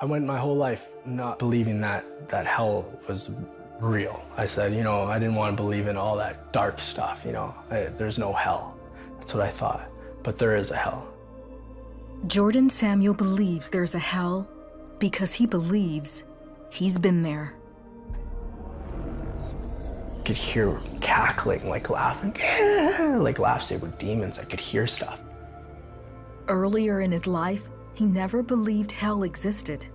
I went my whole life not believing that hell was real. I said, I didn't want to believe in all that dark stuff, there's no hell. That's what I thought, but there is a hell. Jordan Samuel believes there's a hell because he believes he's been there. I could hear cackling, like laughing, like laughs were demons. I could hear stuff. Earlier in his life, he never believed hell existed.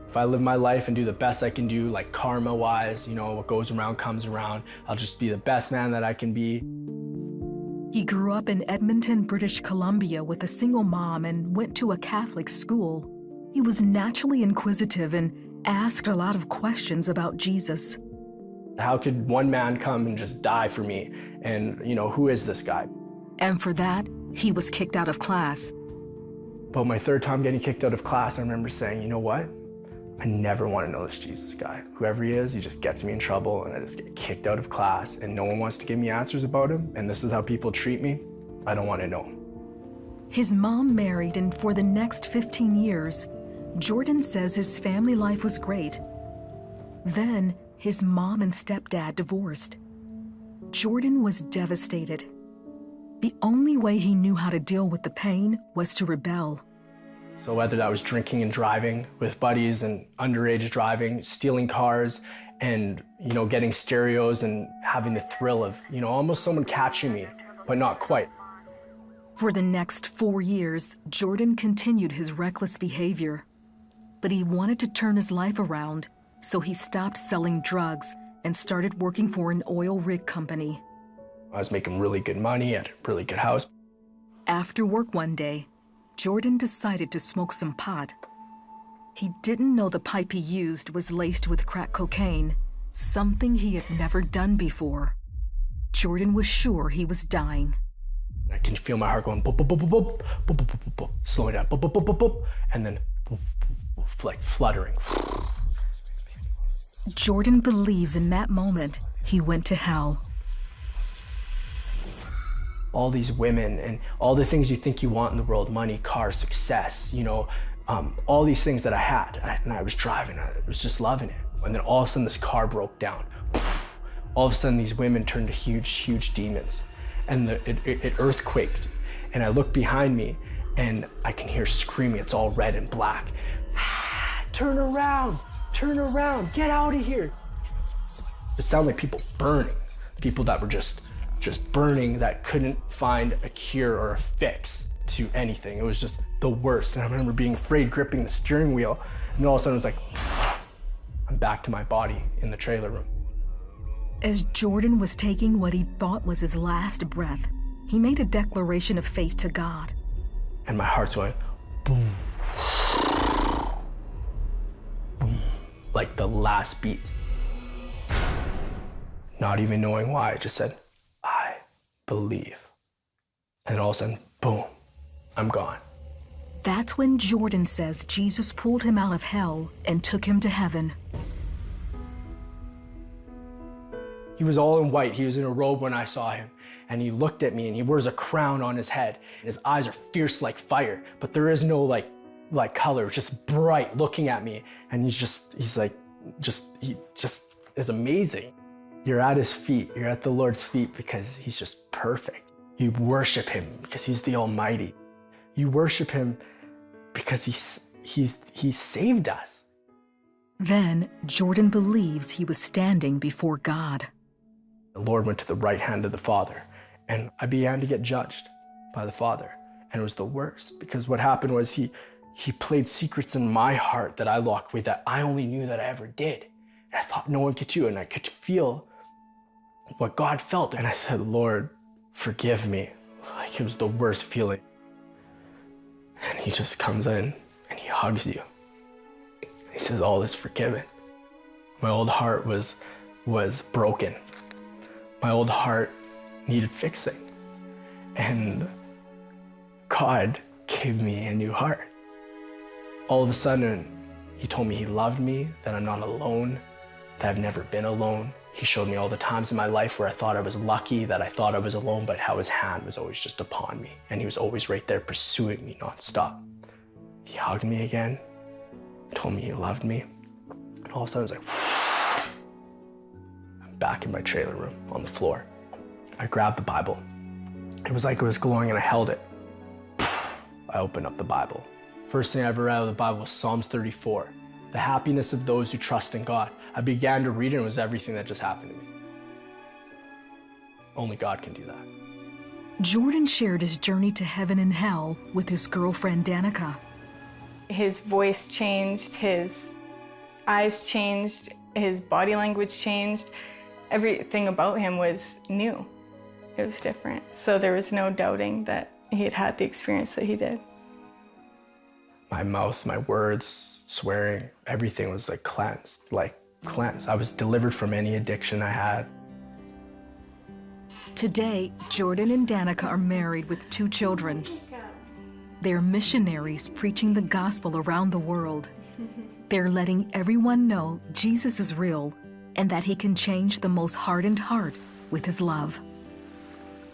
If I live my life and do the best I can do, like karma-wise, what goes around comes around, I'll just be the best man that I can be. He grew up in Edmonton, British Columbia with a single mom and went to a Catholic school. He was naturally inquisitive and asked a lot of questions about Jesus. How could one man come and just die for me? And, who is this guy? And for that, he was kicked out of class. But my third time getting kicked out of class, I remember saying, you know what? I never want to know this Jesus guy. Whoever he is, he just gets me in trouble and I just get kicked out of class and no one wants to give me answers about him and this is how people treat me. I don't want to know. His mom married, and for the next 15 years, Jordan says his family life was great. Then his mom and stepdad divorced. Jordan was devastated. The only way he knew how to deal with the pain was to rebel. So whether that was drinking and driving with buddies and underage driving, stealing cars, and getting stereos and having the thrill of almost someone catching me, but not quite. For the next 4 years, Jordan continued his reckless behavior. But he wanted to turn his life around, so he stopped selling drugs and started working for an oil rig company. I was making really good money at a really good house. After work one day, Jordan decided to smoke some pot. He didn't know the pipe he used was laced with crack cocaine, something he had never done before. Jordan was sure he was dying. I can feel my heart going boop, boop, boop, boop, boop, boop, boop, boop, boop, slowing down, boop, boop, boop, boop, boop, and then boop, boop, boop, like fluttering. Jordan believes in that moment he went to hell. All these women and all the things you think you want in the world, money, cars, success, all these things that I had, and I was driving, I was just loving it. And then all of a sudden this car broke down. All of a sudden these women turned to huge, huge demons. And it earthquaked. And I look behind me and I can hear screaming, it's all red and black. Turn around, get out of here. It sounded like people burning, people that were just burning, that couldn't find a cure or a fix to anything. It was just the worst. And I remember being afraid, gripping the steering wheel, and then all of a sudden it was like, I'm back to my body in the trailer room. As Jordan was taking what he thought was his last breath, he made a declaration of faith to God. And my heart's going, boom, boom, like the last beat. Not even knowing why, I just said, I believe. And all of a sudden, boom, I'm gone. That's when Jordan says Jesus pulled him out of hell and took him to heaven. He was all in white. He was in a robe when I saw him. And he looked at me and he wears a crown on his head. And his eyes are fierce like fire, but there is no like color, just bright looking at me. And he just is amazing. You're at his feet. You're at the Lord's feet because he's just perfect. You worship him because he's the Almighty. You worship him because he saved us. Then Jordan believes he was standing before God. The Lord went to the right hand of the Father, and I began to get judged by the Father. And it was the worst, because what happened was he played secrets in my heart that I locked away that I only knew that I ever did. And I thought no one could do, and I could feel what God felt. And I said, Lord, forgive me. Like it was the worst feeling. And he just comes in and he hugs you. He says, all is forgiven. My old heart was broken. My old heart needed fixing. And God gave me a new heart. All of a sudden, he told me he loved me, that I'm not alone, that I've never been alone. He showed me all the times in my life where I thought I was lucky, that I thought I was alone, but how his hand was always just upon me. And he was always right there pursuing me nonstop. He hugged me again, told me he loved me. And all of a sudden, it was like, I'm back in my trailer room on the floor. I grabbed the Bible. It was like it was glowing and I held it. I opened up the Bible. First thing I ever read out of the Bible was Psalms 34. The happiness of those who trust in God. I began to read it and it was everything that just happened to me. Only God can do that. Jordan shared his journey to heaven and hell with his girlfriend Danica. His voice changed, his eyes changed, his body language changed. Everything about him was new. It was different. So there was no doubting that he had had the experience that he did. My mouth, my words, swearing, everything was like cleansed. I was delivered from any addiction I had. Today, Jordan and Danica are married with 2 children. They're missionaries preaching the gospel around the world. They're letting everyone know Jesus is real and that he can change the most hardened heart with his love.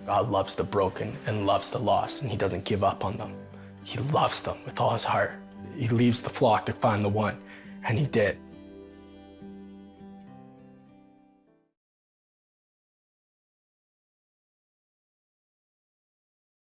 God loves the broken and loves the lost, and he doesn't give up on them. He loves them with all his heart. He leaves the flock to find the one, and he did.